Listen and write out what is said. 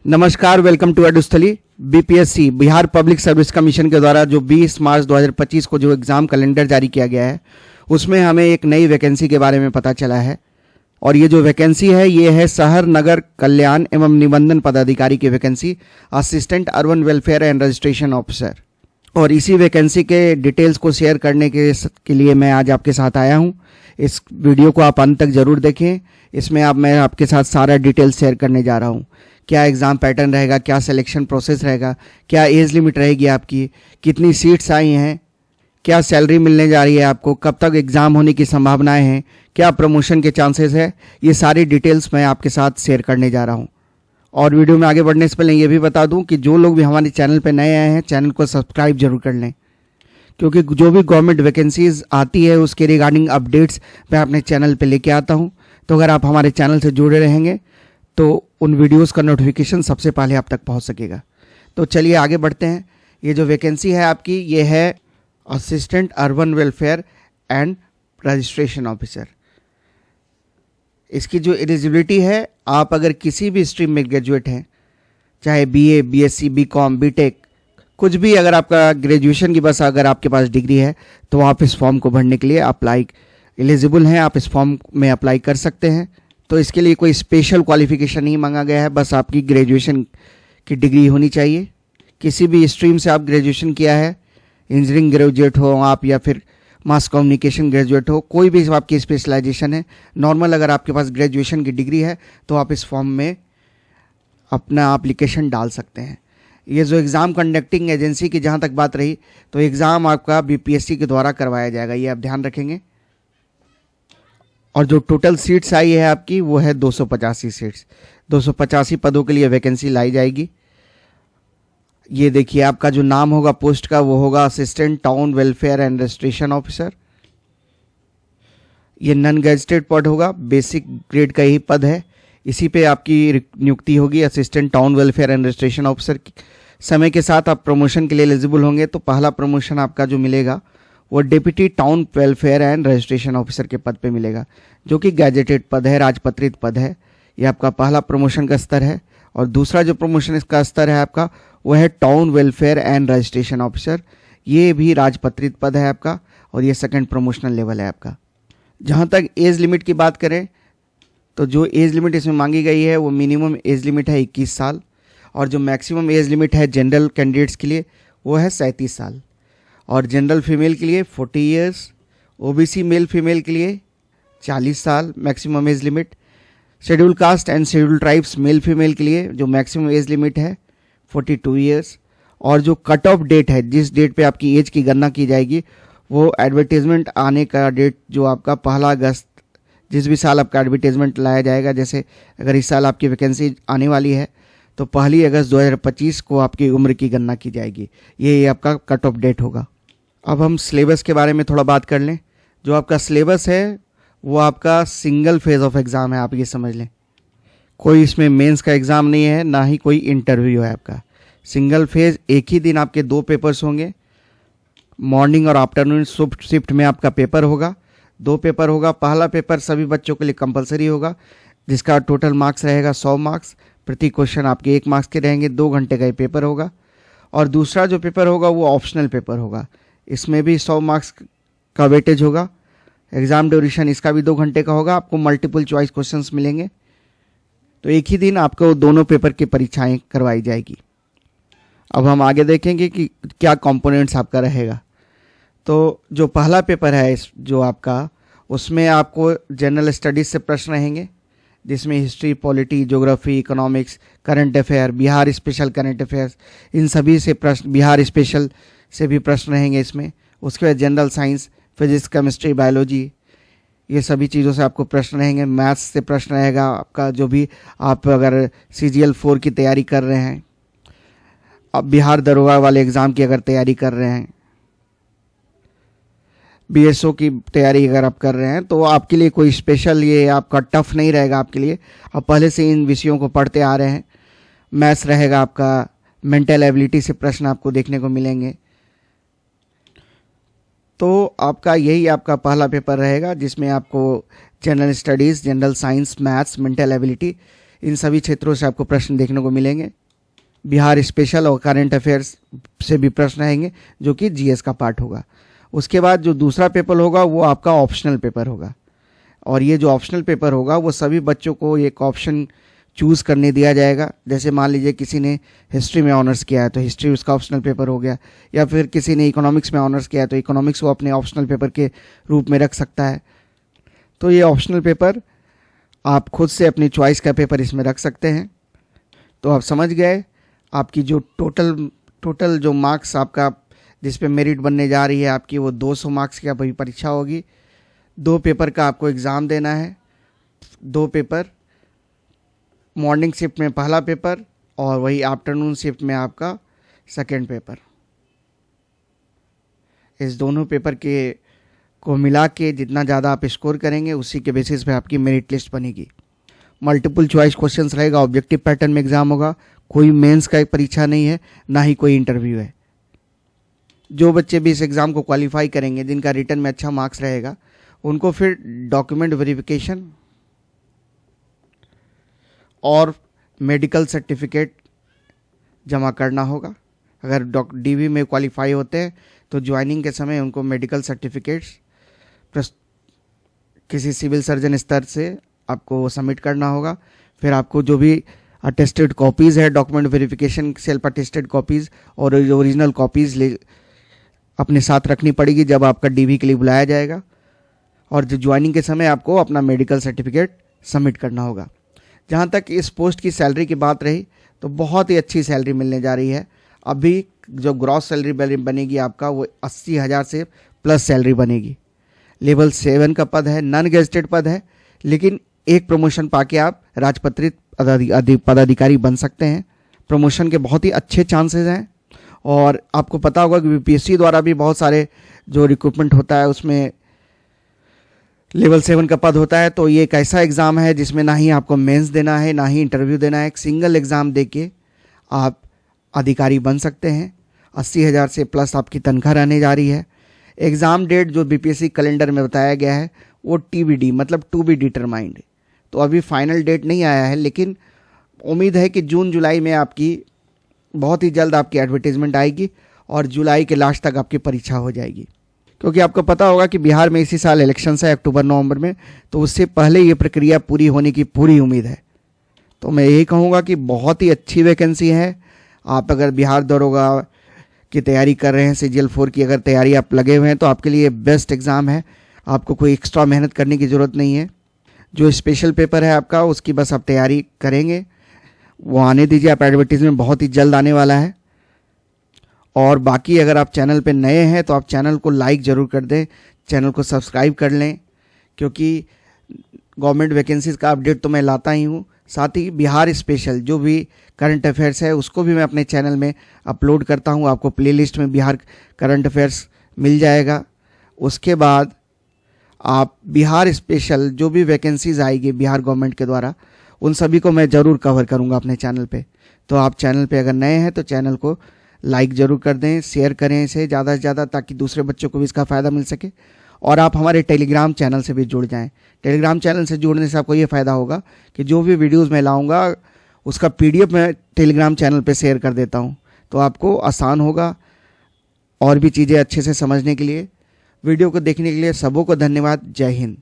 नमस्कार, welcome to Edusthali. BPSC Bihar public service commission के द्वारा जो 20 मार्च 2025 को जो एग्ज़ाम कैलेंडर जारी किया गया है उसमें हमें एक नई वैकेंसी के बारे में पता चला है। और ये जो वैकेंसी है ये है शहर नगर कल्याण एवं निबंधन पदाधिकारी की vacancy, assistant urban welfare and registration officer. और इसी वैकेंसी के डिटेल्स को शेयर करने के लिए मैं आज आपके साथ आया हूँ। इस वीडियो को आप अंत तक ज़रूर देखें। इसमें मैं आपके साथ सारा डिटेल्स शेयर करने जा रहा हूँ। क्या एग्ज़ाम पैटर्न रहेगा, क्या सिलेक्शन प्रोसेस रहेगा, क्या एज लिमिट रहेगी आपकी, कितनी सीट्स आई हैं, क्या सैलरी मिलने जा रही है आपको, कब तक एग्ज़ाम होने की संभावनाएं हैं, क्या प्रमोशन के चांसेस है, ये सारी डिटेल्स मैं आपके साथ शेयर करने जा रहा हूँ। और वीडियो में आगे बढ़ने से पहले ये भी बता दूं कि जो लोग भी हमारे चैनल पर नए आए हैं चैनल को सब्सक्राइब जरूर कर लें, क्योंकि जो भी गवर्नमेंट वैकेंसीज आती है उसके रिगार्डिंग अपडेट्स मैं अपने चैनल पे लेके आता हूं। तो अगर आप हमारे चैनल से जुड़े रहेंगे तो उन वीडियोस का नोटिफिकेशन सबसे पहले आप तक पहुंच सकेगा। तो चलिए आगे बढ़ते हैं। ये जो वैकेंसी है आपकी ये है assistant urban welfare and registration officer. इसकी जो एलिजिबिलिटी है, आप अगर किसी भी स्ट्रीम में ग्रेजुएट हैं, चाहे बीए, बीएससी, बीकॉम, बीटेक, कुछ भी, अगर आपका ग्रेजुएशन की बस अगर आपके पास डिग्री है तो आप इस फॉर्म को भरने के लिए अप्लाई एलिजिबल हैं, आप इस फॉर्म में अप्लाई कर सकते हैं। तो इसके लिए कोई स्पेशल क्वालिफिकेशन नहीं मांगा गया है, बस आपकी ग्रेजुएशन की डिग्री होनी चाहिए। किसी भी स्ट्रीम से आप ग्रेजुएशन किया है, इंजीनियरिंग ग्रेजुएट हो आप या फिर मास कम्युनिकेशन ग्रेजुएट हो, कोई भी आपकी स्पेशलाइजेशन है, नॉर्मल अगर आपके पास ग्रेजुएशन की डिग्री है तो आप इस फॉर्म में अपना एप्लीकेशन डाल सकते हैं। ये जो एग्ज़ाम कंडक्टिंग एजेंसी की जहाँ तक बात रही, तो एग्ज़ाम आपका बीपीएससी के द्वारा करवाया जाएगा, ये आप ध्यान रखेंगे। और जो टोटल सीट्स आई है आपकी वो है 285 सीट्स। 285 पदों के लिए वैकेंसी लाई जाएगी। ये देखिए, आपका जो नाम होगा पोस्ट का वो होगा assistant town welfare and registration officer. ये नॉन गैजेटेड पद होगा, बेसिक ग्रेड का ही पद है, इसी पे आपकी नियुक्ति होगी assistant town welfare and registration officer की। समय के साथ आप प्रमोशन के लिए एलिजिबल होंगे। तो पहला प्रमोशन आपका जो मिलेगा वो deputy town welfare and registration officer के पद पे मिलेगा, जो कि गैजेटेड पद है, राजपत्रित पद है। ये आपका पहला प्रमोशन का स्तर है। और दूसरा जो प्रमोशन इसका स्तर है आपका वो है town welfare and registration officer. ये भी राजपत्रित पद है आपका और ये सेकंड प्रमोशनल लेवल है आपका। जहाँ तक एज लिमिट की बात करें तो जो एज लिमिट इसमें मांगी गई है वो मिनिमम एज लिमिट है 21 साल और जो मैक्सिमम एज लिमिट है जनरल कैंडिडेट्स के लिए वो है 37 साल और जनरल फीमेल के लिए 40 ईयर्स, ओबीसी मेल फीमेल के लिए 40 साल maximum age limit, schedule caste and schedule tribes male female के लिए जो मैक्सिमम एज लिमिट है 42 ईयर्स। और जो कट ऑफ डेट है, जिस डेट पे आपकी एज की गणना की जाएगी, वो एडवर्टीजमेंट आने का डेट जो आपका 1 अगस्त, जिस भी साल आपका एडवर्टीजमेंट लाया जाएगा, जैसे अगर इस साल आपकी वैकेंसी आने वाली है तो 1 अगस्त 2025 को आपकी उम्र की गणना की जाएगी। ये आपका कट ऑफ डेट होगा। अब हम सिलेबस के बारे में थोड़ा बात कर लें। जो आपका सिलेबस है वो आपका सिंगल फेज ऑफ एग्ज़ाम है, आप ये समझ लें। कोई इसमें मेंस का एग्ज़ाम नहीं है, ना ही कोई इंटरव्यू है आपका। सिंगल फेज, एक ही दिन आपके 2 पेपर्स होंगे, मॉर्निंग और आफ्टरनून शिफ्ट में आपका पेपर होगा। 2 पेपर होगा। पहला पेपर सभी बच्चों के लिए कंपलसरी होगा, जिसका टोटल मार्क्स रहेगा 100 मार्क्स। प्रति क्वेश्चन आपके 1 मार्क्स के रहेंगे। 2 घंटे का ये पेपर होगा। और दूसरा जो पेपर होगा वो ऑप्शनल पेपर होगा, इसमें भी 100 मार्क्स का वेटेज होगा। एग्ज़ाम ड्यूरेशन इसका भी 2 घंटे का होगा। आपको मल्टीपल चॉइस क्वेश्चंस मिलेंगे। तो एक ही दिन आपको दोनों पेपर की परीक्षाएं करवाई जाएगी। अब हम आगे देखेंगे कि क्या कंपोनेंट्स आपका रहेगा। तो जो पहला पेपर है जो आपका, उसमें आपको जनरल स्टडीज़ से प्रश्न रहेंगे, जिसमें history, polity, geography, economics, current affair, Bihar special current affairs, इन सभी से प्रश्न, बिहार स्पेशल से भी प्रश्न रहेंगे इसमें। उसके बाद general science, physics, chemistry, biology, ये सभी चीज़ों से आपको प्रश्न रहेंगे। मैथ्स से प्रश्न रहेगा आपका, जो भी आप अगर CGL 4 की तैयारी कर रहे हैं, अब बिहार दरोगा वाले एग्ज़ाम की अगर तैयारी कर रहे हैं, BSO की तैयारी अगर आप कर रहे हैं, तो आपके लिए कोई स्पेशल ये आपका टफ नहीं रहेगा आपके लिए। आप पहले से इन विषयों को पढ़ते आ रहे हैं। मैथ्स रहेगा आपका, मेंटल एबिलिटी से प्रश्न आपको देखने को मिलेंगे। तो आपका यही आपका पहला पेपर रहेगा, जिसमें आपको general studies, general science, maths, mental ability, इन सभी क्षेत्रों से आपको प्रश्न देखने को मिलेंगे। बिहार स्पेशल और करंट अफेयर्स से भी प्रश्न आएंगे जो कि जीएस का पार्ट होगा। उसके बाद जो दूसरा पेपर होगा वो आपका ऑप्शनल पेपर होगा, और ये जो ऑप्शनल पेपर होगा वो सभी बच्चों को एक ऑप्शन चूज़ करने दिया जाएगा। जैसे मान लीजिए किसी ने हिस्ट्री में ऑनर्स किया है तो हिस्ट्री उसका ऑप्शनल पेपर हो गया, या फिर किसी ने इकोनॉमिक्स में ऑनर्स किया है तो इकोनॉमिक्स वो अपने ऑप्शनल पेपर के रूप में रख सकता है। तो ये ऑप्शनल पेपर आप खुद से अपनी चॉइस का पेपर इसमें रख सकते हैं। तो आप समझ गए, आपकी जो टोटल जो मार्क्स आपका जिस पे मेरिट बनने जा रही है आपकी, वो 200 मार्क्स की अभी परीक्षा होगी। 2 पेपर का आपको एग्ज़ाम देना है। 2 पेपर, मॉर्निंग शिफ्ट में पहला पेपर और वही आफ्टरनून शिफ्ट में आपका सेकेंड पेपर। इस दोनों पेपर को मिला के जितना ज़्यादा आप स्कोर करेंगे उसी के बेसिस पे आपकी मेरिट लिस्ट बनेगी। मल्टीपल चॉइस क्वेश्चंस रहेगा, ऑब्जेक्टिव पैटर्न में एग्ज़ाम होगा, कोई मेंस का एक परीक्षा नहीं है, ना ही कोई इंटरव्यू है। जो बच्चे भी इस एग्ज़ाम को क्वालिफाई करेंगे, जिनका रिटर्न में अच्छा मार्क्स रहेगा, उनको फिर डॉक्यूमेंट वेरिफिकेशन और मेडिकल सर्टिफिकेट जमा करना होगा। अगर डीवी में क्वालिफाई होते हैं तो ज्वाइनिंग के समय उनको मेडिकल सर्टिफिकेट्स किसी सिविल सर्जन स्तर से आपको सबमिट करना होगा। फिर आपको जो भी अटेस्टेड कॉपीज़ है, document verification self attested copies और ओरिजिनल कॉपीज़ अपने साथ रखनी पड़ेगी जब आपका डीवी के लिए बुलाया जाएगा। और जो ज्वाइनिंग के समय आपको अपना मेडिकल सर्टिफिकेट सबमिट करना होगा। जहाँ तक इस पोस्ट की सैलरी की बात रही तो बहुत ही अच्छी सैलरी मिलने जा रही है। अभी जो ग्रॉस सैलरी बनेगी आपका वो 80,000 से प्लस सैलरी बनेगी। लेवल 7 का पद है, नॉन गेजेटेड पद है, लेकिन एक प्रमोशन पाके आप राजपत्रित पदाधिकारी बन सकते हैं। प्रमोशन के बहुत ही अच्छे चांसेस हैं। और आपको पता होगा कि यूपीएससी द्वारा भी बहुत सारे जो रिक्रूटमेंट होता है उसमें लेवल 7 का पद होता है। तो ये एक ऐसा एग्ज़ाम है जिसमें ना ही आपको मेंस देना है ना ही इंटरव्यू देना है, एक सिंगल एग्ज़ाम देके आप अधिकारी बन सकते हैं। 80,000 से प्लस आपकी तनख्वाह रहने जा रही है। एग्ज़ाम डेट जो बीपीएससी कैलेंडर में बताया गया है वो TBD मतलब टू बी डिटरमाइंड। तो अभी फाइनल डेट नहीं आया है, लेकिन उम्मीद है कि जून जुलाई में आपकी बहुत ही जल्द आपकी एडवर्टीजमेंट आएगी और जुलाई के लास्ट तक आपकी परीक्षा हो जाएगी। क्योंकि आपको पता होगा कि बिहार में इसी साल इलेक्शंस है अक्टूबर नवंबर में, तो उससे पहले ये प्रक्रिया पूरी होने की पूरी उम्मीद है। तो मैं यही कहूँगा कि बहुत ही अच्छी वैकेंसी है। आप अगर बिहार दरोगा की तैयारी कर रहे हैं, CGL 4 की अगर तैयारी आप लगे हुए हैं, तो आपके लिए बेस्ट एग्ज़ाम है। आपको कोई एक्स्ट्रा मेहनत करने की ज़रूरत नहीं है। जो स्पेशल पेपर है आपका उसकी बस आप तैयारी करेंगे, वो आने दीजिए। आप एडवर्टीजमेंट बहुत ही जल्द आने वाला है। और बाकी अगर आप चैनल पे नए हैं तो आप चैनल को लाइक ज़रूर कर दें, चैनल को सब्सक्राइब कर लें, क्योंकि गवर्नमेंट वैकेंसीज़ का अपडेट तो मैं लाता ही हूँ। साथ ही बिहार स्पेशल जो भी करंट अफेयर्स है उसको भी मैं अपने चैनल में अपलोड करता हूँ। आपको प्लेलिस्ट में बिहार करंट अफेयर्स मिल जाएगा। उसके बाद आप बिहार स्पेशल जो भी वैकेंसीज़ आएगी बिहार गवर्नमेंट के द्वारा, उन सभी को मैं ज़रूर कवर करूँगा अपने चैनल पे। तो आप चैनल पे अगर नए हैं तो चैनल को लाइक ज़रूर कर दें, शेयर करें इसे ज़्यादा से ज़्यादा, ताकि दूसरे बच्चों को भी इसका फ़ायदा मिल सके। और आप हमारे टेलीग्राम चैनल से भी जुड़ जाएं। टेलीग्राम चैनल से जुड़ने से आपको ये फ़ायदा होगा कि जो भी वीडियोज़ मैं लाऊँगा उसका PDF मैं टेलीग्राम चैनल पे शेयर कर देता हूँ, तो आपको आसान होगा और भी चीज़ें अच्छे से समझने के लिए। वीडियो को देखने के लिए सबों को धन्यवाद। जय हिंद।